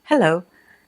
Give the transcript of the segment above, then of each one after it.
Hello.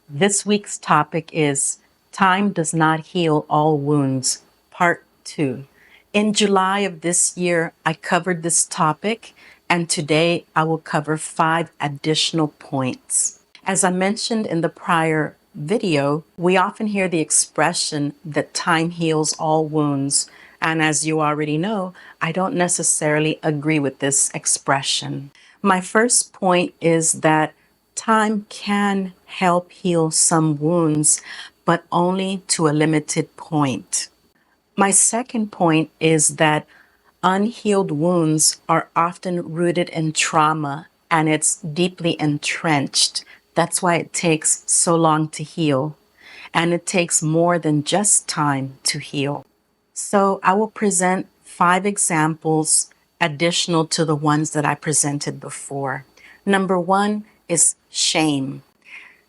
This week's topic is Time Does Not Heal All Wounds, Part 2. In July of this year, I covered this topic, and today I will cover 5 additional points. As I mentioned in the prior video, we often hear the expression that time heals all wounds. And as you already know, I don't necessarily agree with this expression. My first point is that time can help heal some wounds, but only to a limited point. My second point is that unhealed wounds are often rooted in trauma and it's deeply entrenched. That's why it takes so long to heal. And it takes more than just time to heal. So I will present 5 examples additional to the ones that I presented before. Number 1 is shame.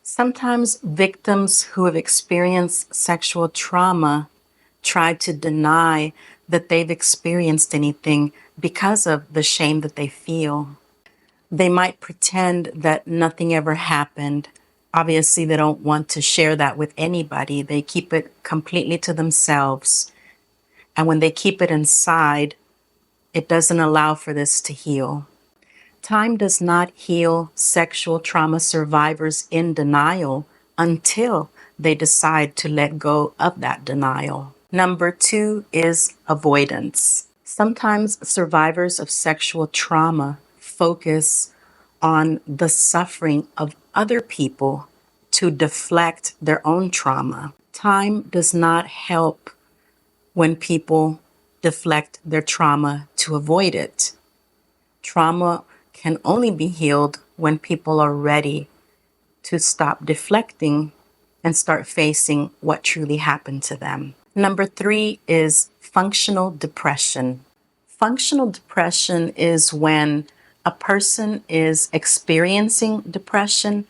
Sometimes victims who have experienced sexual trauma try to deny that they've experienced anything because of the shame that they feel. They might pretend that nothing ever happened. Obviously, they don't want to share that with anybody. They keep it completely to themselves. And when they keep it inside, it doesn't allow for this to heal. Time does not heal sexual trauma survivors in denial until they decide to let go of that denial. Number 2 is avoidance. Sometimes survivors of sexual trauma focus on the suffering of other people to deflect their own trauma. Time does not help when people deflect their trauma to avoid it. Trauma can only be healed when people are ready to stop deflecting and start facing what truly happened to them. Number 3 is functional depression. Functional depression is when a person is experiencing depression,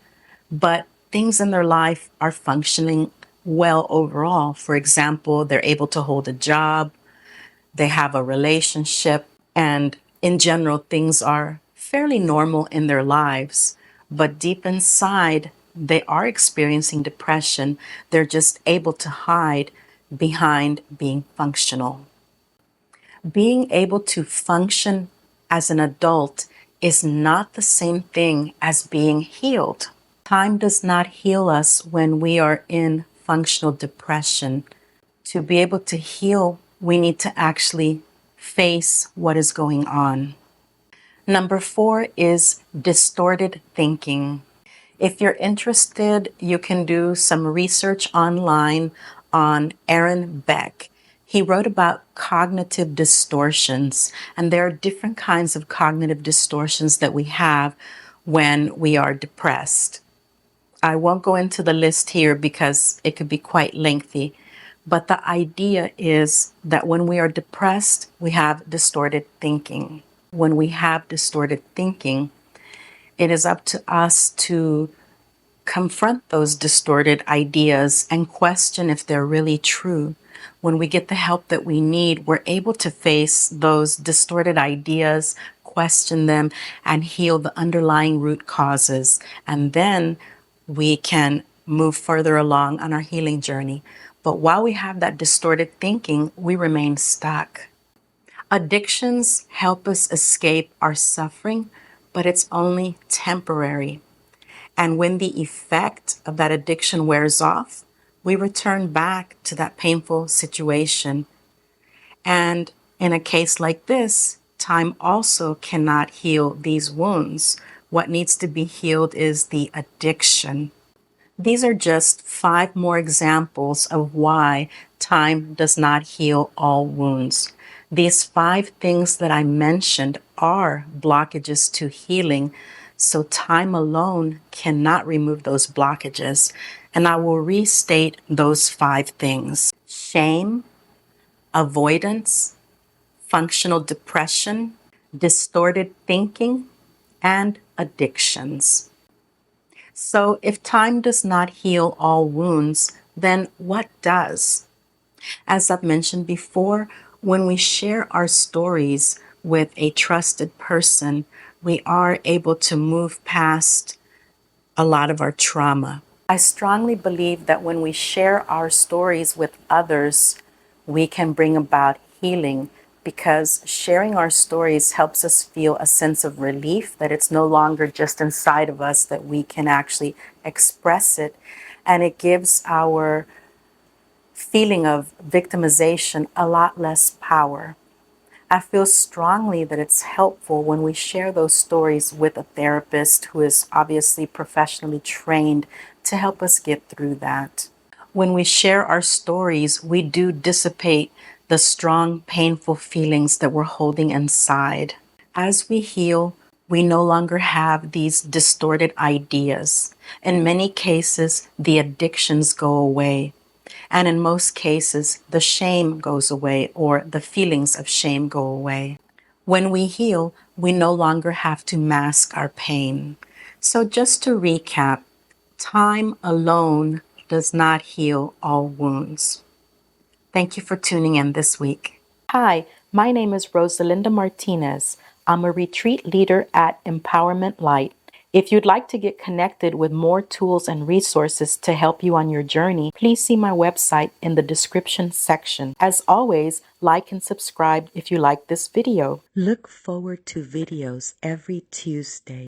but things in their life are functioning well overall. For example, they're able to hold a job, they have a relationship, and in general, things are fairly normal in their lives. But deep inside, they are experiencing depression. They're just able to hide behind being functional. Being able to function as an adult is not the same thing as being healed. Time does not heal us when we are in functional depression. To be able to heal, we need to actually face what is going on. Number 4 is distorted thinking. If you're interested, you can do some research online on Aaron Beck. He wrote about cognitive distortions, and there are different kinds of cognitive distortions that we have when we are depressed. I won't go into the list here because it could be quite lengthy, but the idea is that when we are depressed, we have distorted thinking. When we have distorted thinking, it is up to us to confront those distorted ideas and question if they're really true. When we get the help that we need, we're able to face those distorted ideas, question them, and heal the underlying root causes. And then we can move further along on our healing journey. But while we have that distorted thinking, we remain stuck. Addictions help us escape our suffering, but it's only temporary. And when the effect of that addiction wears off, we return back to that painful situation. And in a case like this, time also cannot heal these wounds. What needs to be healed is the addiction. These are just 5 more examples of why time does not heal all wounds. These 5 things that I mentioned are blockages to healing, so time alone cannot remove those blockages. And I will restate those 5 things: shame, avoidance, functional depression, distorted thinking, and addictions. So if time does not heal all wounds, then what does? As I've mentioned before, when we share our stories with a trusted person, we are able to move past a lot of our trauma. I strongly believe that when we share our stories with others, we can bring about healing, because sharing our stories helps us feel a sense of relief that it's no longer just inside of us, that we can actually express it. And it gives our feeling of victimization a lot less power. I feel strongly that it's helpful when we share those stories with a therapist who is obviously professionally trained to help us get through that. When we share our stories, we do dissipate the strong, painful feelings that we're holding inside. As we heal, we no longer have these distorted ideas. In many cases, the addictions go away. And in most cases, the shame goes away, or the feelings of shame go away. When we heal, we no longer have to mask our pain. So, just to recap, time alone does not heal all wounds. Thank you for tuning in this week. Hi, my name is Rosalinda Martinez. I'm a retreat leader at Empowerment Light. If you'd like to get connected with more tools and resources to help you on your journey, please see my website in the description section. As always, like and subscribe if you like this video. Look forward to videos every Tuesday.